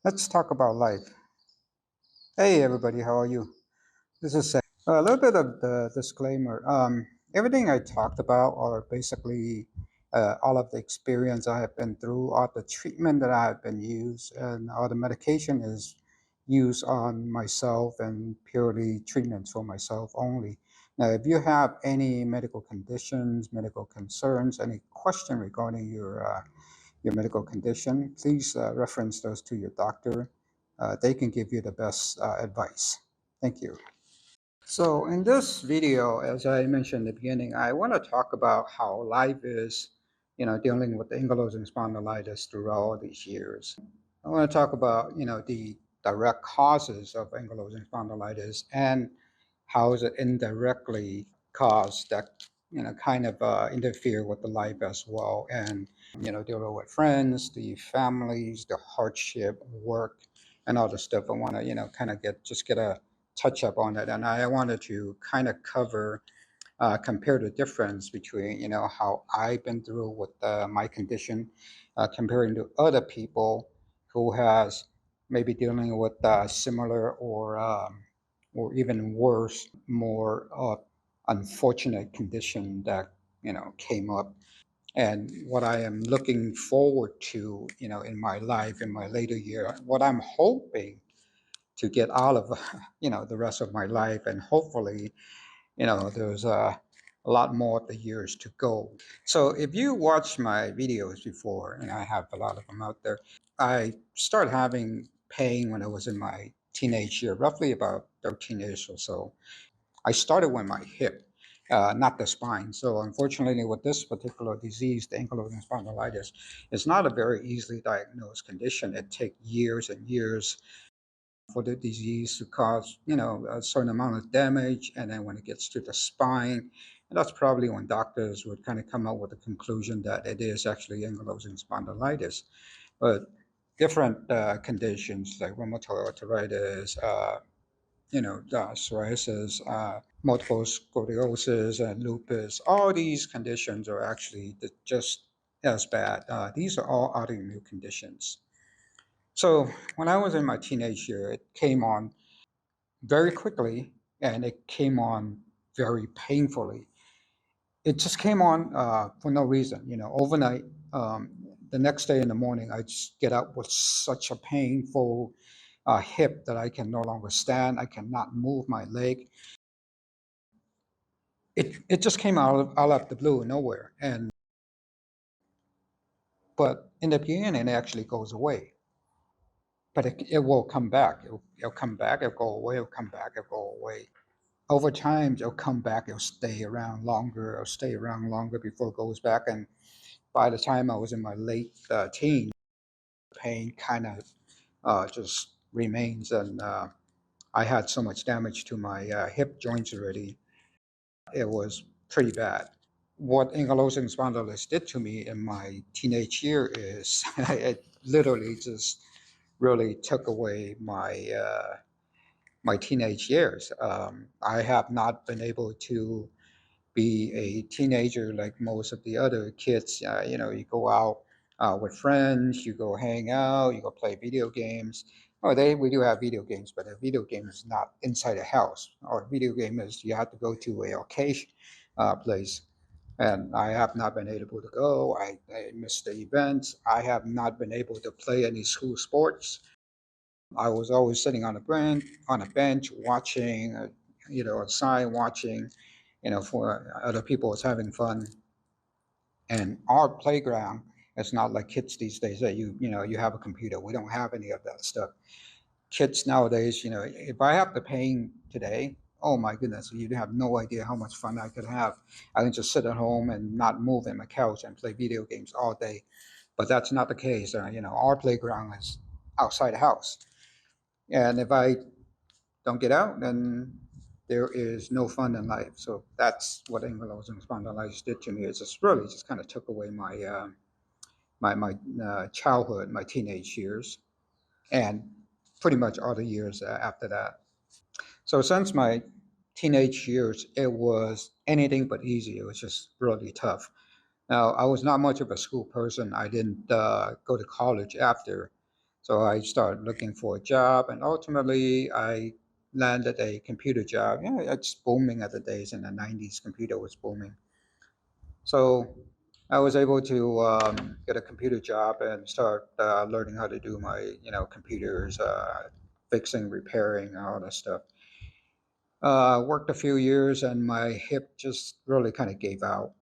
Let's talk about life. Hey, everybody, how are you? This is a little bit of the disclaimer. Everything I talked about are basically all of the experience I have been through, all the treatment that I have been used, and all the medication is used on myself and purely treatments for myself only. Now, if you have any medical conditions, medical concerns, any question regarding your medical condition, please reference those to your doctor. They can give you the best advice. Thank you. So in this video, as I mentioned at the beginning, I want to talk about how life is, dealing with the ankylosing spondylitis throughout all these years. I want to talk about, the direct causes of ankylosing spondylitis and how is it indirectly caused that, kind of interfere with the life as well. And, dealing with friends, the families, the hardship, work, and all the stuff. I want to, kind of get a touch up on it. And I wanted to kind of cover, compare the difference between, how I've been through with my condition, comparing to other people who has maybe dealing with similar or even worse, more unfortunate condition that, came up. And what I am looking forward to, in my life, in my later year, what I'm hoping to get out of, the rest of my life, and hopefully, there's a lot more of the years to go. So if you watch my videos before, and I have a lot of them out there, I started having pain when I was in my teenage year, roughly about 13 years or so. I started with my hip, not the spine. So unfortunately, with this particular disease, the ankylosing spondylitis, it's not a very easily diagnosed condition. It takes years and years for the disease to cause, a certain amount of damage. And then when it gets to the spine, and that's probably when doctors would kind of come up with the conclusion that it is actually ankylosing spondylitis. But different conditions like rheumatoid arthritis, psoriasis, multiple sclerosis, and lupus, all these conditions are actually just as bad. These are all autoimmune conditions. So when I was in my teenage year, it came on very quickly and it came on very painfully. It just came on for no reason, overnight. The next day in the morning, I just get up with such a painful hip that I can no longer stand. I cannot move my leg. It just came out of the blue, nowhere. But in the beginning, it actually goes away. But it will come back. It'll come back. It'll go away. It'll come back. It'll go away. Over time, it'll come back. It'll stay around longer. It'll stay around longer before it goes back. And by the time I was in my late teens, pain kind of just remains. And I had so much damage to my hip joints already. It was pretty bad. What ankylosing spondylitis did to me in my teenage year is it literally just really took away my teenage years. I have not been able to be a teenager like most of the other kids. You go out with friends, you go hang out, you go play video games. Oh, we do have video games, but a video game is not inside a house. Or a video game is you have to go to a arcade place. And I have not been able to go. I missed the events. I have not been able to play any school sports. I was always sitting on a bench watching, outside watching, for other people was having fun. And our playground, it's not like kids these days that you have a computer. We don't have any of that stuff. Kids nowadays, if I have to paint today, oh my goodness, you have no idea how much fun I could have. I can just sit at home and not move in my couch and play video games all day. But that's not the case. Our playground is outside the house. And if I don't get out, then there is no fun in life. So that's what ankylosing spondylitis did to me. It just really just kind of took away my childhood, my teenage years, and pretty much all the years after that. So since my teenage years, it was anything but easy. It was just really tough. Now, I was not much of a school person. I didn't go to college after. So I started looking for a job, and ultimately I landed a computer job. Yeah, it's booming at the days in the 90s. Computer was booming. So I was able to get a computer job and start learning how to do my, computers, fixing, repairing, all that stuff. Worked a few years, and my hip just really kind of gave out.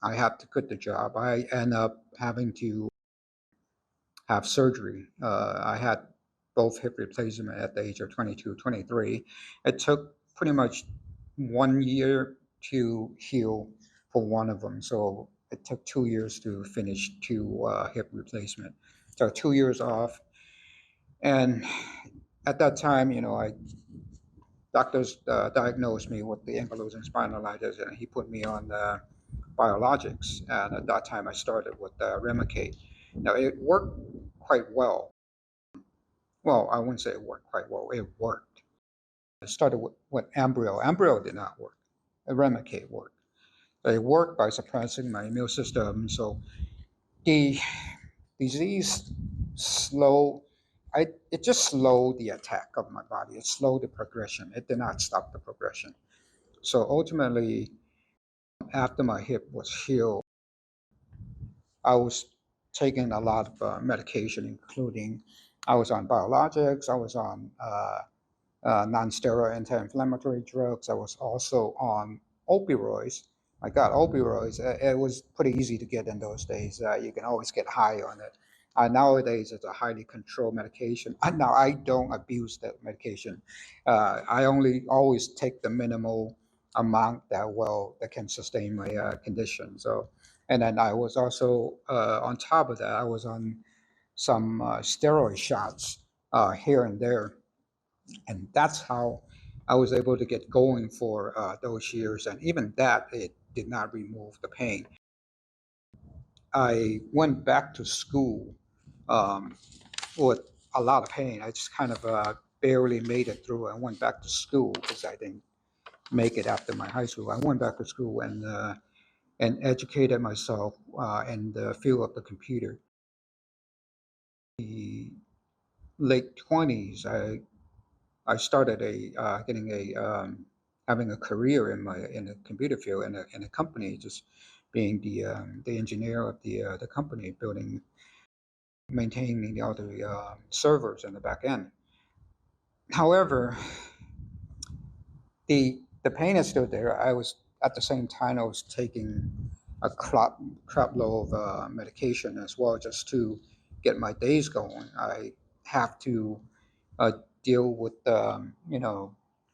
I had to quit the job. I ended up having to have surgery. I had both hip replacement at the age of 22, 23. It took pretty much 1 year to heal for one of them. So it took 2 years to finish two hip replacement. So 2 years off. And at that time, doctors diagnosed me with the ankylosing spondylitis, and he put me on biologics. And at that time, I started with Remicade. Now, it worked quite well. Well, I wouldn't say it worked quite well. It worked. I started with embryo. Embryo did not work. Remicade worked. It worked by suppressing my immune system. So the disease slow. It just slowed the attack of my body. It slowed the progression. It did not stop the progression. So ultimately, after my hip was healed, I was taking a lot of medication, including I was on biologics. I was on non-steroidal anti-inflammatory drugs. I was also on opioids. I got opioids. It was pretty easy to get in those days. You can always get high on it. Nowadays, it's a highly controlled medication. Now, I don't abuse that medication. I only always take the minimal amount that can sustain my condition. So, and then I was also on top of that, I was on some steroid shots here and there, and that's how I was able to get going for those years. And even that, it did not remove the pain. I went back to school um, with a lot of pain. I just kind of barely made it through. I went back to school because I didn't make it after my high school. I went back to school and educated myself in the field of the computer. The late 20s, I started getting a having a career in the computer field in a company, just being the engineer of the company, building, maintaining all the servers in the back end. However, the pain is still there. I was at the same time I was taking a crap load of medication as well, just to get my days going. I have to uh, deal with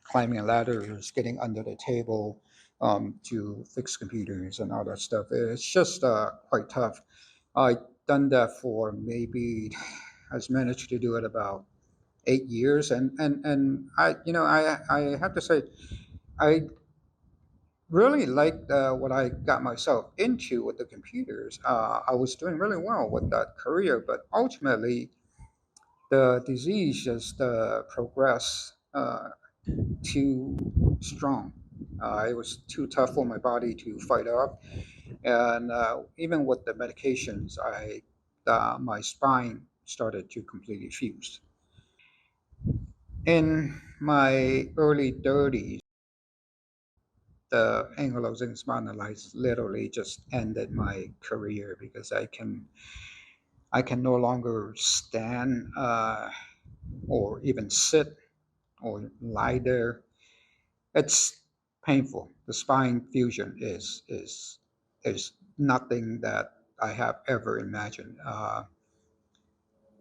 climbing ladders, getting under the table to fix computers and all that stuff. It's just quite tough. I've done that for maybe I was managed to do it about 8 years, and I have to say I really liked what I got myself into with the computers. I was doing really well with that career, but ultimately the disease just progressed too strong. It was too tough for my body to fight off, and even with the medications, my spine started to completely fuse. In my early 30s, the ankylosing spondylitis literally just ended my career because I can no longer stand or even sit or lie there. It's painful. The spine fusion is nothing that I have ever imagined. I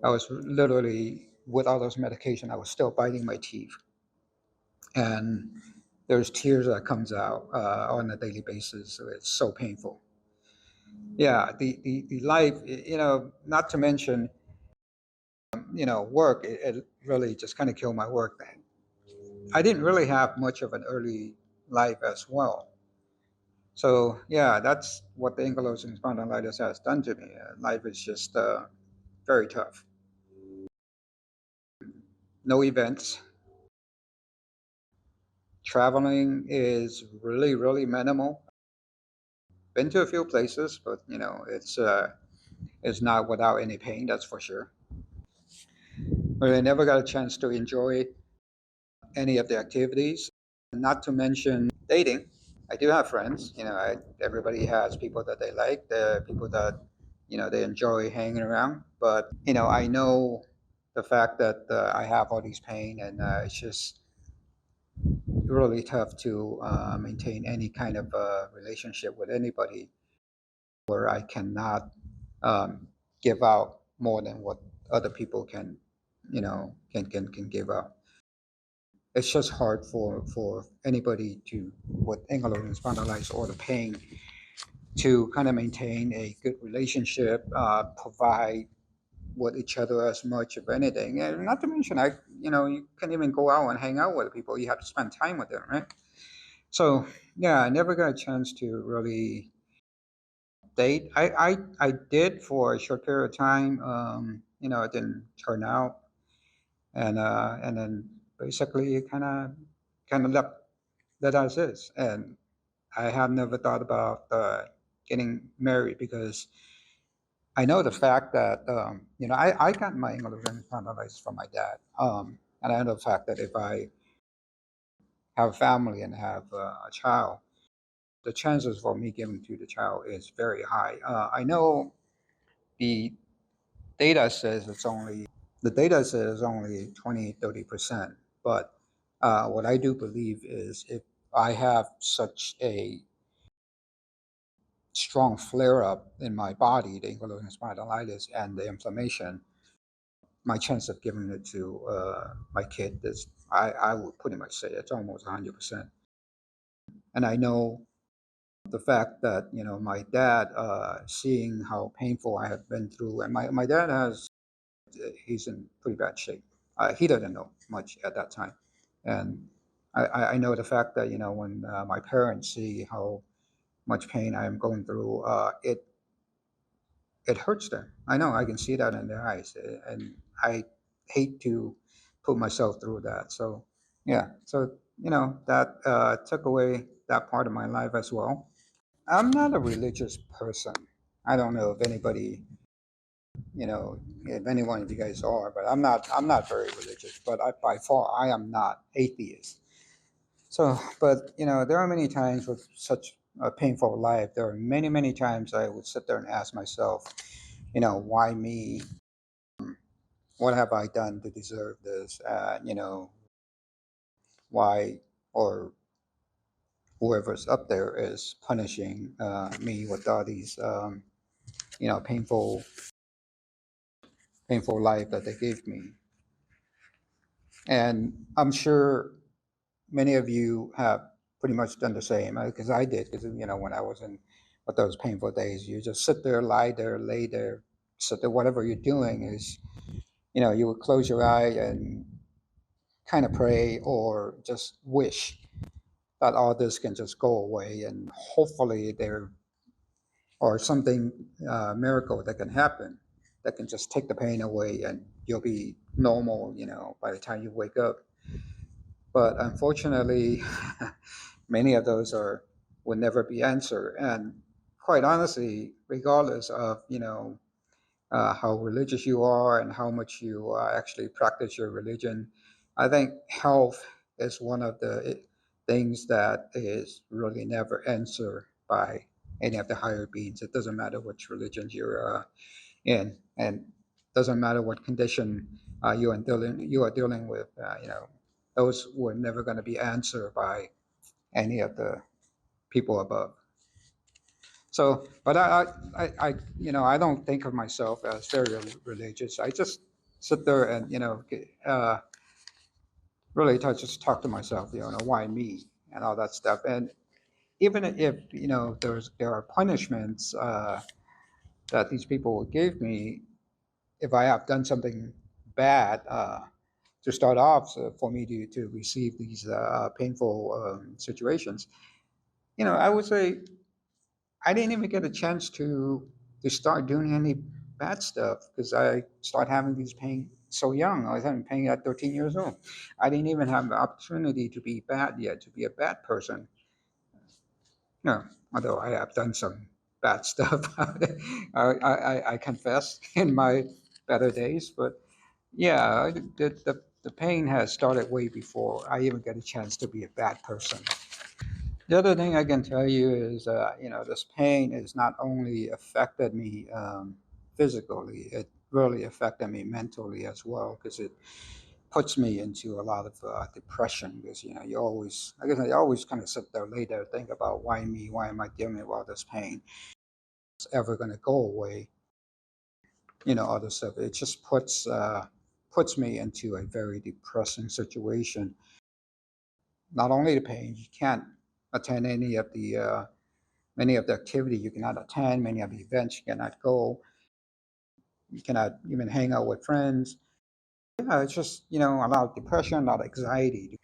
was literally with all those medication. I was still biting my teeth, and there's tears that comes out on a daily basis. So it's so painful. Yeah, the life, not to mention, work. It really just kind of killed my work. I didn't really have much of an early life as well. So yeah, that's what the ankylosing spondylitis has done to me. Life is just very tough. No events. Traveling is really, really minimal. Been to a few places, but it's not without any pain. That's for sure. but I never got a chance to enjoy any of the activities. Not to mention dating. I do have friends. Everybody has people that they like, the people that they enjoy hanging around. But I know the fact that I have all these pain, and it's just really tough to maintain any kind of relationship with anybody where I cannot give out more than what other people can give out. It's just hard for anybody to with ankylosing spondylitis or the pain to kind of maintain a good relationship, provide with each other as much of anything, and not to mention, you can't even go out and hang out with people. You have to spend time with them, right? So yeah, I never got a chance to really date. I did for a short period of time. It didn't turn out, and then basically it kind of left as is. And I have never thought about getting married because I know the fact that I got my English spondylitis from my dad, and I know the fact that if I have a family and have a child, the chances for me giving to the child is very high. I know the data says it's only 20-30%, but what I do believe is if I have such a strong flare up in my body, the ankylosing spondylitis and the inflammation, my chance of giving it to my kid is, I would pretty much say it's almost 100%. And I know the fact that, my dad, seeing how painful I have been through, and my dad he's in pretty bad shape. He doesn't know much at that time. And I know the fact that, when my parents see how much pain I am going through, it hurts them. I know, I can see that in their eyes, and I hate to put myself through that. So yeah, so that took away that part of my life as well. I'm not a religious person. I don't know if anybody, if any one of you guys are, but I'm not very religious. But by far, I am not atheist. So, but there are many times with such a painful life. There are many times I would sit there and ask myself, why me? What have I done to deserve this? Why, or whoever's up there is punishing me with all these, painful life that they gave me. And I'm sure many of you have pretty much done the same, because I did. Because when I was in with those painful days, you just sit there, lie there, lay there, sit there. Whatever you're doing is, you would close your eye and kind of pray or just wish that all this can just go away, and hopefully there or something miracle that can happen that can just take the pain away and you'll be normal, by the time you wake up. But unfortunately, many of those are will never be answered. And quite honestly, regardless of how religious you are and how much you actually practice your religion, I think health is one of the things that is really never answered by any of the higher beings. It doesn't matter which religion you're in, and doesn't matter what condition you are dealing with. Those were never going to be answered by any of the people above. So, but I don't think of myself as very religious. I just sit there and really just talk to myself. Why me and all that stuff. And even if there are punishments that these people gave me if I have done something bad to start off, so for me to receive these painful situations. I would say I didn't even get a chance to start doing any bad stuff because I started having these pain so young. I was having pain at 13 years old. I didn't even have the opportunity to be bad yet, to be a bad person. No, although I have done some bad stuff, I confess in my better days. But Yeah, the pain has started way before I even get a chance to be a bad person. The other thing I can tell you is, this pain has not only affected me physically, it really affected me mentally as well because it puts me into a lot of depression because, you always, I guess I always kind of sit there later, think about why me, why am I dealing with all this pain? It's ever going to go away, other stuff. It just puts me into a very depressing situation. Not only the pain, you can't attend many of the activity you cannot attend, many of the events you cannot go, you cannot even hang out with friends. Yeah, it's just, a lot of depression, a lot of anxiety.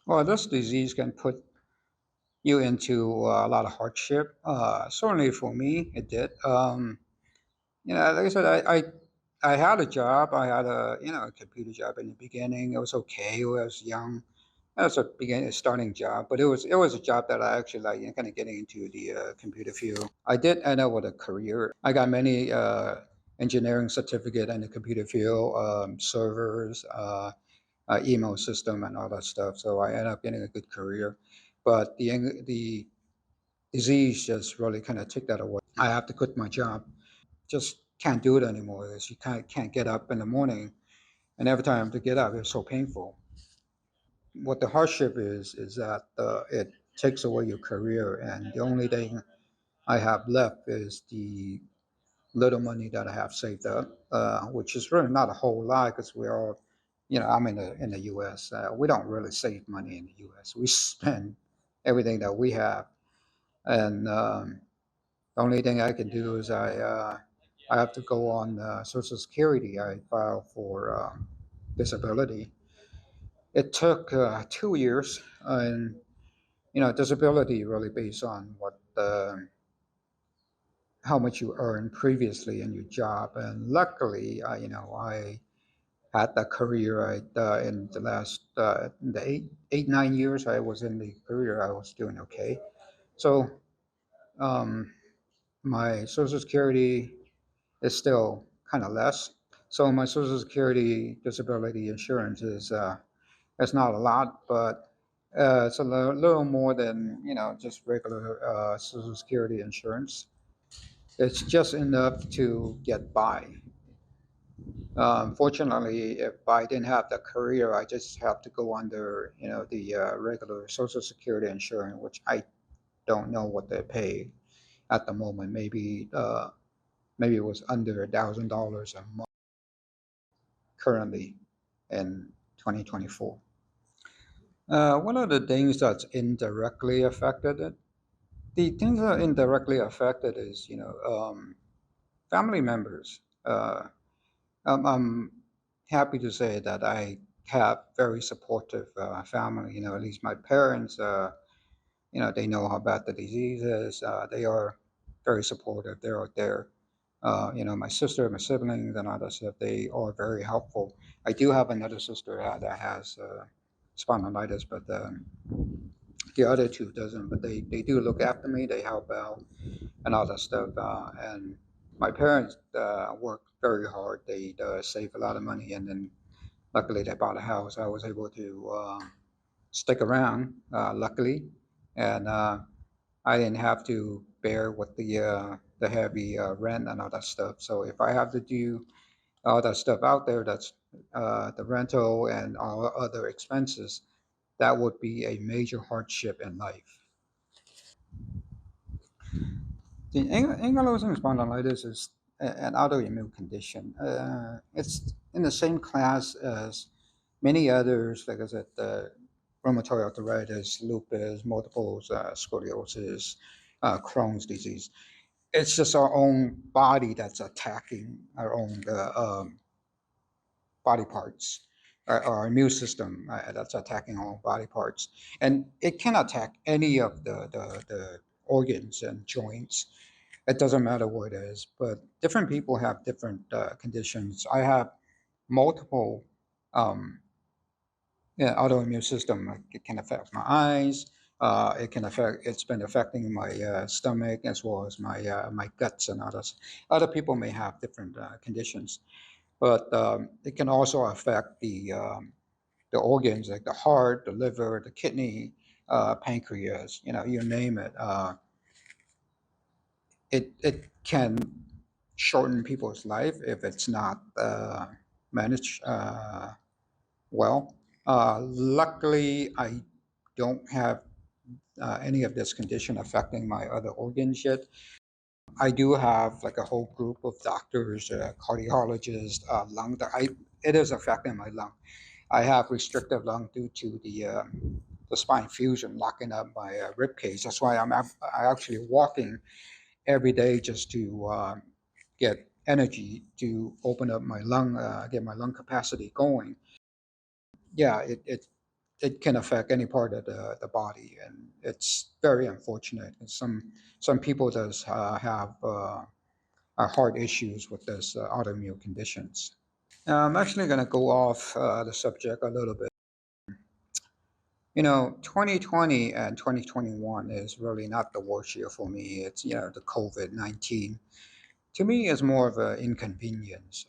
Well, this disease can put you into a lot of hardship. Certainly for me, it did. Like I said, I had a job. I had a computer job in the beginning. It was okay. I was young. That was a starting job, but it was a job that I actually like, kind of getting into the computer field. I did end up with a career. I got many engineering certificate in the computer field, servers, email system, and all that stuff. So I ended up getting a good career, but the disease just really kind of took that away. I have to quit my job. Just can't do it anymore. Because you can't get up in the morning, and every time to get up, it's so painful. What the hardship is that it takes away your career, and the only thing I have left is the little money that I have saved up, which is really not a whole lot because we're all, I'm in the U.S. We don't really save money in the U.S. We spend everything that we have, and the only thing I can do is I have to go on Social Security. I file for disability. It took 2 years, and disability really based on how much you earned previously in your job. And luckily, I had that career. In the last in the 8 9 years I was in the career, I was doing okay. So um, my Social Security is still kind of less. So my Social Security disability insurance is it's not a lot, but it's a little more than just regular Social Security insurance. It's just enough to get by. Fortunately, if I didn't have the career, I just have to go under the regular Social Security insurance, which I don't know what they pay at the moment. Maybe it was under $1,000 a month currently in 2024. One of the things that's indirectly affected it, the things that are indirectly affected is, family members. I'm happy to say that I have very supportive family. At least my parents, they know how bad the disease is. They are very supportive. They're out there. My sister, my siblings, and all that stuff. They are very helpful. I do have another sister that has spondylitis, but the other two doesn't. But they do look after me. They help out and all that stuff. And my parents work very hard. They save a lot of money, and then luckily they bought a house. I was able to stick around, luckily, and I didn't have to bear with the heavy rent and all that stuff. So if I have to do all that stuff out there, that's the rental and all other expenses, that would be a major hardship in life. The ankylosing spondylitis is an autoimmune condition. It's in the same class as many others, like I said, rheumatoid arthritis, lupus, multiple sclerosis, Crohn's disease. It's just our own body that's attacking our own body parts, our immune system that's attacking our own body parts. And it can attack any of the organs and joints. It doesn't matter what it is, but different people have different conditions. I have multiple yeah, autoimmune system. Like it can affect my eyes. It can affect. It's been affecting my stomach as well as my guts and others. Other people may have different conditions, but it can also affect the organs like the heart, the liver, the kidney, pancreas, you name it. It can shorten people's life if it's not managed well. Luckily, I don't have any of this condition affecting my other organs yet. I do have like a whole group of doctors, cardiologists, it is affecting my lung. I have restrictive lung due to the spine fusion locking up my rib cage. That's why I actually walking every day just to get energy to open up my lung, get my lung capacity going. Yeah, it can affect any part of the body, and it's very unfortunate. And some people does have heart issues with this autoimmune conditions. I'm actually going to go off the subject a little bit. 2020 and 2021 is really not the worst year for me. It's, the COVID-19. To me, it's more of an inconvenience.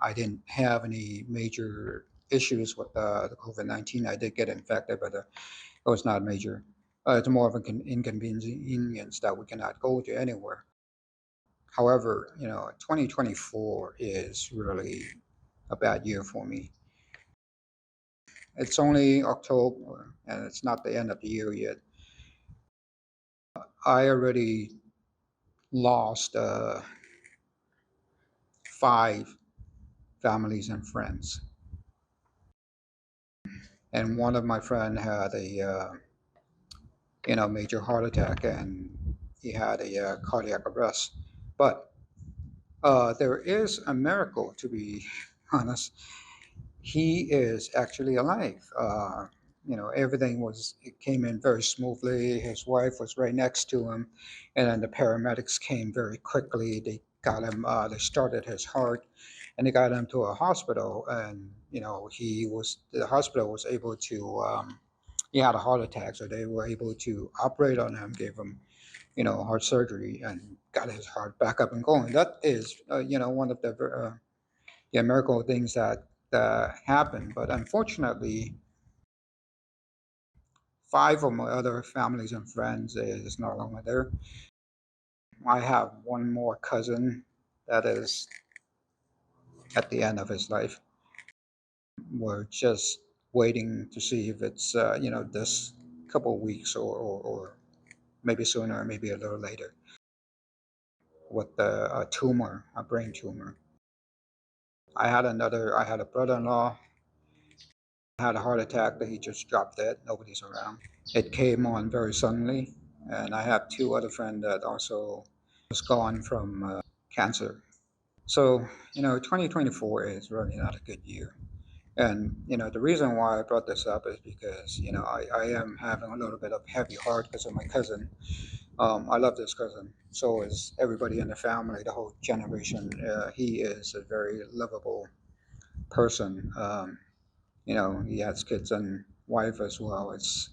I didn't have any major issues with the COVID-19. I did get infected, but it was not major. It's more of an inconvenience that we cannot go to anywhere. However, 2024 is really a bad year for me. It's only October and it's not the end of the year yet. I already lost five families and friends, and one of my friend had a major heart attack, and he had a cardiac arrest. But there is a miracle, to be honest. He is actually alive. Everything it came in very smoothly. His wife was right next to him, and then the paramedics came very quickly. They got him. They started his heart, and they got him to a hospital. And the hospital was able to. He had a heart attack, so they were able to operate on him, gave him heart surgery, and got his heart back up and going. That is one of the miracle things that happened. But unfortunately, five of my other families and friends is no longer there. I have one more cousin that is at the end of his life. We're just waiting to see if it's this couple of weeks or maybe sooner, maybe a little later, with a tumor, a brain tumor. I had a brother-in-law had a heart attack that he just dropped dead. Nobody's around. It came on very suddenly, and I have two other friends that also was gone from cancer. So 2024 is really not a good year. And the reason why I brought this up is because I am having a little bit of heavy heart because of my cousin. I love this cousin. So is everybody in the family, the whole generation. He is a very lovable person. He has kids and wife as well. It's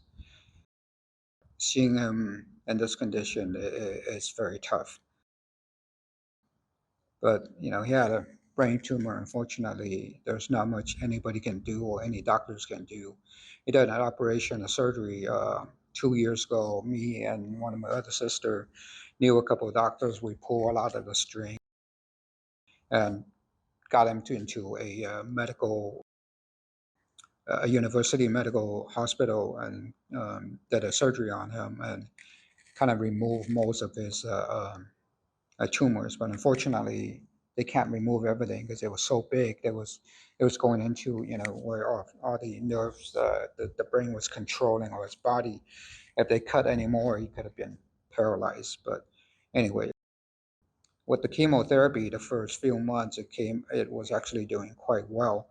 seeing him in this condition is very tough. But he had a brain tumor. Unfortunately, there's not much anybody can do or any doctors can do. He did an operation, a surgery 2 years ago. Me and one of my other sister knew a couple of doctors. We pulled a lot of the string and got him into a university medical hospital, and did a surgery on him and kind of removed most of his tumors. But unfortunately, they can't remove everything because it was so big. It was going into where all the nerves, the brain was controlling all his body. If they cut any more, he could have been paralyzed. But anyway, with the chemotherapy, the first few months it was actually doing quite well.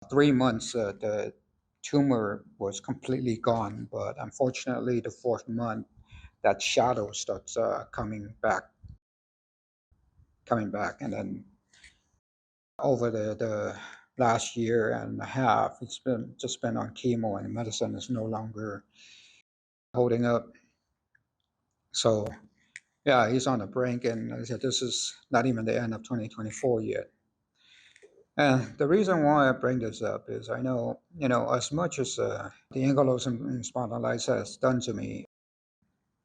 3 months, the tumor was completely gone, but unfortunately, the fourth month, that shadow starts coming back, and then over the last year and a half, it's been on chemo, and medicine is no longer holding up. So yeah, he's on the brink, and like I said, this is not even the end of 2024 yet. And the reason why I bring this up is I know, as much as the ankylosing spondylitis has done to me,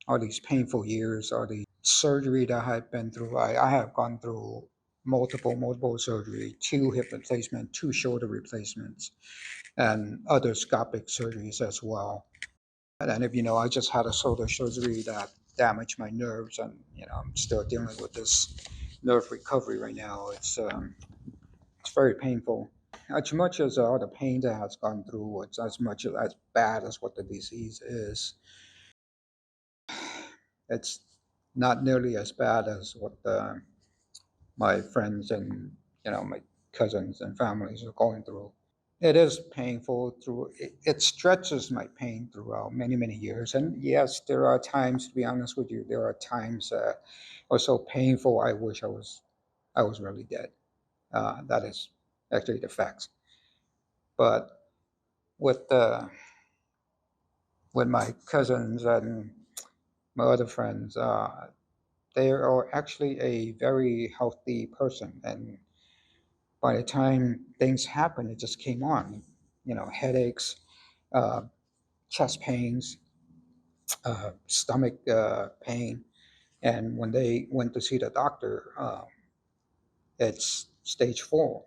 all these painful years, all the surgery that I have been through, I have gone through multiple surgery, two hip replacement, two shoulder replacements, and other scopic surgeries as well. And if you know, I just had a shoulder surgery that damaged my nerves, and I'm still dealing with this nerve recovery right now. It's very painful. As much as all the pain that has gone through, it's as much as bad as what the disease is. It's not nearly as bad as what my friends and my cousins and families are going through. It is painful through it stretches my pain throughout many years. And yes, there are times, to be honest with you, there are times are so painful. I wish I was really dead. That is actually the facts. But with my cousins and my other friends, they are actually a very healthy person. And by the time things happened, it just came on. Headaches, uh, chest pains, stomach pain. And when they went to see the doctor, it's stage 4.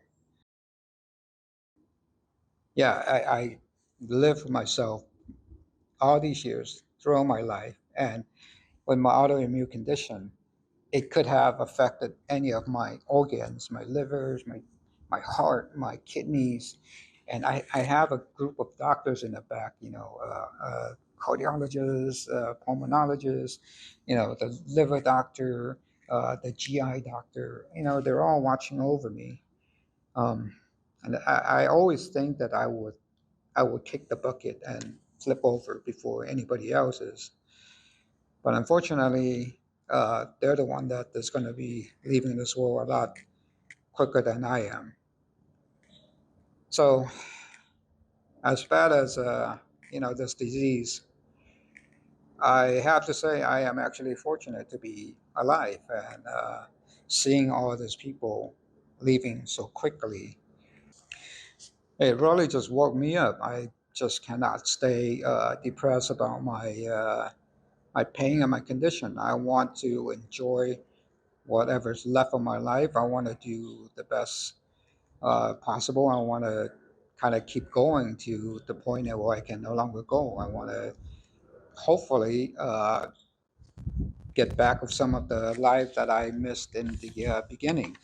Yeah, I lived with myself all these years throughout my life. And with my autoimmune condition, it could have affected any of my organs, my livers, my heart, my kidneys. And I have a group of doctors in the back, cardiologists, pulmonologists, the liver doctor, the GI doctor, they're all watching over me. Um, and I always think that I would kick the bucket and flip over before anybody else is. But unfortunately, they're the one that is going to be leaving this world a lot quicker than I am. So, as bad as this disease, I have to say I am actually fortunate to be alive and seeing all these people leaving so quickly. It really just woke me up. I just cannot stay depressed about my pain and my condition. I want to enjoy whatever's left of my life. I want to do the best possible. I want to kind of keep going to the point where I can no longer go. I want to hopefully get back of some of the life that I missed in the beginning.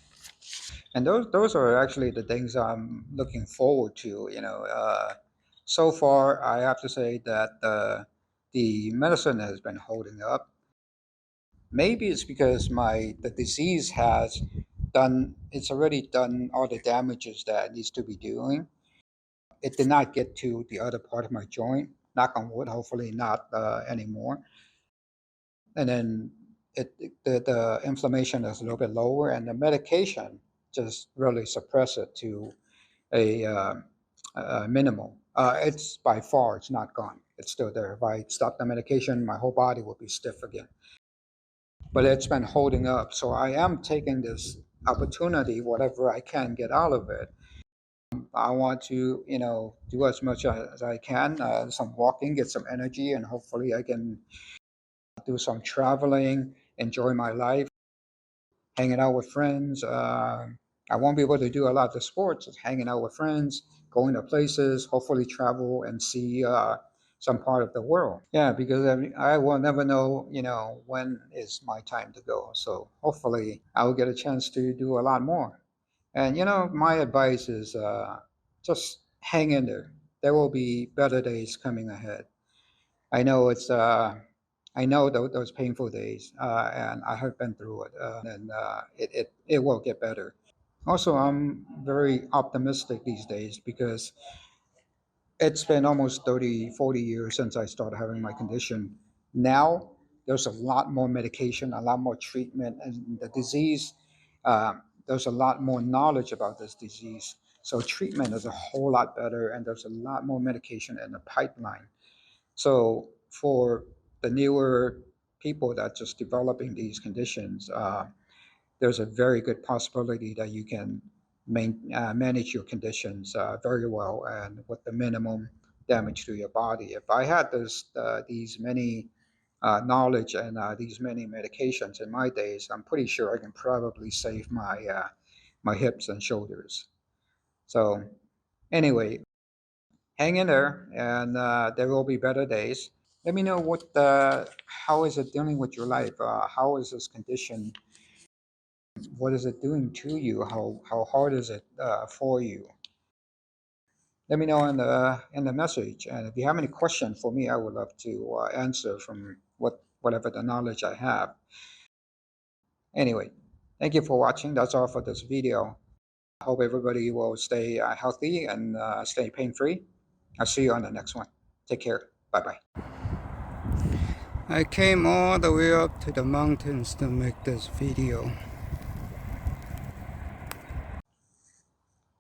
And those are actually the things I'm looking forward to. So far, I have to say that the medicine has been holding up. Maybe it's because the disease has done it's already done all the damages that it needs to be doing. It did not get to the other part of my joint. Knock on wood, hopefully not anymore. And then the inflammation is a little bit lower, and the medication just really suppress it to a minimal. It's by far it's not gone. It's still there. If I stop the medication, my whole body will be stiff again. But it's been holding up. So I am taking this opportunity, whatever I can get out of it. I want to, do as much as I can, some walking, get some energy, and hopefully I can do some traveling, enjoy my life, hanging out with friends. I won't be able to do a lot of sports, just hanging out with friends, going to places, hopefully travel and see some part of the world. Yeah, because I will never know, when is my time to go. So hopefully I will get a chance to do a lot more. And my advice is just hang in there. There will be better days coming ahead. I know I know those painful days, and I have been through it, and it will get better. Also, I'm very optimistic these days because it's been almost 30, 40 years since I started having my condition. Now there's a lot more medication, a lot more treatment, and the disease. There's a lot more knowledge about this disease. So treatment is a whole lot better, and there's a lot more medication in the pipeline. So for the newer people that just developing these conditions, there's a very good possibility that you can manage your conditions very well and with the minimum damage to your body. If I had these many knowledge and these many medications in my days, I'm pretty sure I can probably save my hips and shoulders. So anyway, hang in there, and there will be better days. Let me know how is it dealing with your life? How is this condition? What is it doing to you? How hard is it for you? Let me know in the message. And if you have any question for me, I would love to answer from whatever the knowledge I have. Anyway, thank you for watching. That's all for this video. I hope everybody will stay healthy and stay pain-free. I'll see you on the next one. Take care. Bye-bye. I came all the way up to the mountains to make this video.